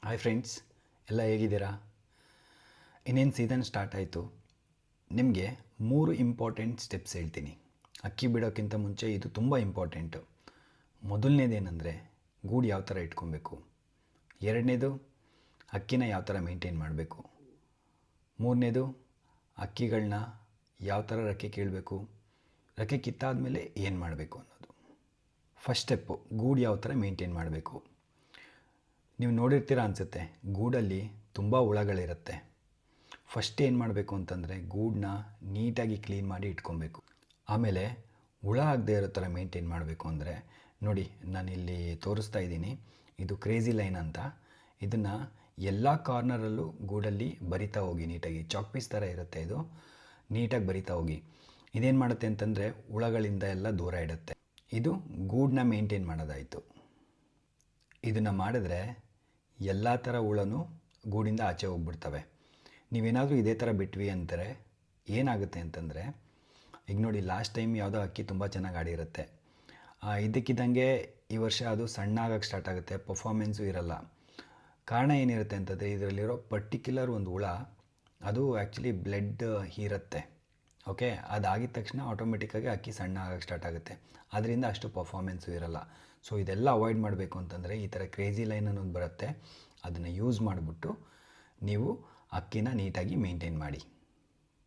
Hi friends, ಎಲ್ಲ ಹೇಗಿದ್ದೀರಾ? ಇನ್ನೇನು ಸೀಸನ್ ಸ್ಟಾರ್ಟ್ ಆಯಿತು. ನಿಮಗೆ 3 ಇಂಪಾರ್ಟೆಂಟ್ ಸ್ಟೆಪ್ಸ್ ಹೇಳ್ತೀನಿ. ಅಕ್ಕಿ ಬಿಡೋಕ್ಕಿಂತ ಮುಂಚೆ ಇದು ತುಂಬ ಇಂಪಾರ್ಟೆಂಟು. ಮೊದಲನೇದೇನೆಂದರೆ ಗೂಡು ಯಾವ ಥರ ಇಟ್ಕೊಬೇಕು. ಎರಡನೇದು ಅಕ್ಕಿನ ಯಾವ ಥರ ಮೇಂಟೈನ್ ಮಾಡಬೇಕು. ಮೂರನೇದು ಅಕ್ಕಿಗಳನ್ನ ಯಾವ ಥರ ರೆಕ್ಕೆ ಕೀಳಬೇಕು, ರೆಕ್ಕೆ ಕಿತ್ತಾದಮೇಲೆ ಏನು ಮಾಡಬೇಕು ಅನ್ನೋದು. ಫಸ್ಟ್ ಸ್ಟೆಪ್ಪು ಗೂಡು ಯಾವ ಥರ ಮೇಂಟೈನ್ ಮಾಡಬೇಕು. ನೀವು ನೋಡಿರ್ತೀರ ಅನಿಸುತ್ತೆ, ಗೂಡಲ್ಲಿ ತುಂಬ ಹುಳಗಳಿರುತ್ತೆ. ಫಸ್ಟ್ ಏನು ಮಾಡಬೇಕು ಅಂತಂದರೆ ಗೂಡನ್ನ ನೀಟಾಗಿ ಕ್ಲೀನ್ ಮಾಡಿ ಇಟ್ಕೊಬೇಕು. ಆಮೇಲೆ ಹುಳ ಆಗದೆ ಇರೋ ಥರ ಮೇಂಟೈನ್ ಮಾಡಬೇಕು ಅಂದರೆ ನೋಡಿ, ನಾನಿಲ್ಲಿ ತೋರಿಸ್ತಾ ಇದ್ದೀನಿ. ಇದು ಕ್ರೇಜಿ ಲೈನ್ ಅಂತ. ಇದನ್ನು ಎಲ್ಲ ಕಾರ್ನರಲ್ಲೂ ಗೂಡಲ್ಲಿ ಬರಿತಾ ಹೋಗಿ ನೀಟಾಗಿ. ಚಾಕ್ ಪೀಸ್ ಥರ ಇರುತ್ತೆ ಇದು. ನೀಟಾಗಿ ಬರಿತಾ ಹೋಗಿ. ಇದೇನು ಮಾಡುತ್ತೆ ಅಂತಂದರೆ ಹುಳಗಳಿಂದ ಎಲ್ಲ ದೂರ ಇಡುತ್ತೆ. ಇದು ಗೂಡನ್ನ ಮೇಂಟೈನ್ ಮಾಡೋದಾಯಿತು. ಇದನ್ನು ಮಾಡಿದ್ರೆ ಎಲ್ಲ ಥರ ಹುಳನೂ ಗೂಡಿಂದ ಆಚೆ ಹೋಗ್ಬಿಡ್ತವೆ. ನೀವೇನಾದರೂ ಇದೇ ಥರ ಬಿಟ್ವಿ ಅಂತಾರೆ ಏನಾಗುತ್ತೆ ಅಂತಂದರೆ, ಈಗ ನೋಡಿ, ಲಾಸ್ಟ್ ಟೈಮ್ ಯಾವುದೋ ಅಕ್ಕಿ ತುಂಬ ಚೆನ್ನಾಗಿ ಆಡಿರುತ್ತೆ. ಇದಕ್ಕಿದ್ದಂಗೆ ಈ ವರ್ಷ ಅದು ಸಣ್ಣ ಆಗೋಕ್ಕೆ ಸ್ಟಾರ್ಟ್ ಆಗುತ್ತೆ, ಪರ್ಫಾರ್ಮೆನ್ಸು ಇರಲ್ಲ. ಕಾರಣ ಏನಿರುತ್ತೆ ಅಂತಂದರೆ ಇದರಲ್ಲಿರೋ ಪರ್ಟಿಕ್ಯುಲರ್ ಒಂದು ಹುಳ, ಅದು ಆ್ಯಕ್ಚುಲಿ ಬ್ಲಡ್ ಹೀರುತ್ತೆ. ಓಕೆ, ಅದಾಗಿದ ತಕ್ಷಣ ಆಟೋಮೆಟಿಕ್ಕಾಗಿ ಅಕ್ಕಿ ಸಣ್ಣ ಆಗೋಕ್ಕೆ ಸ್ಟಾರ್ಟ್ ಆಗುತ್ತೆ. ಅದರಿಂದ ಅಷ್ಟು ಪರ್ಫಾರ್ಮೆನ್ಸು ಇರಲ್ಲ. ಸೊ ಇದೆಲ್ಲ ಅವಾಯ್ಡ್ ಮಾಡಬೇಕು ಅಂತಂದರೆ ಈ ಥರ ಕ್ರೇಜಿ ಲೈನ್ ಅನ್ನೋದು ಬರುತ್ತೆ. ಅದನ್ನು ಯೂಸ್ ಮಾಡಿಬಿಟ್ಟು ನೀವು ಅಕ್ಕಿನ ನೀಟಾಗಿ ಮೇಂಟೈನ್ ಮಾಡಿ.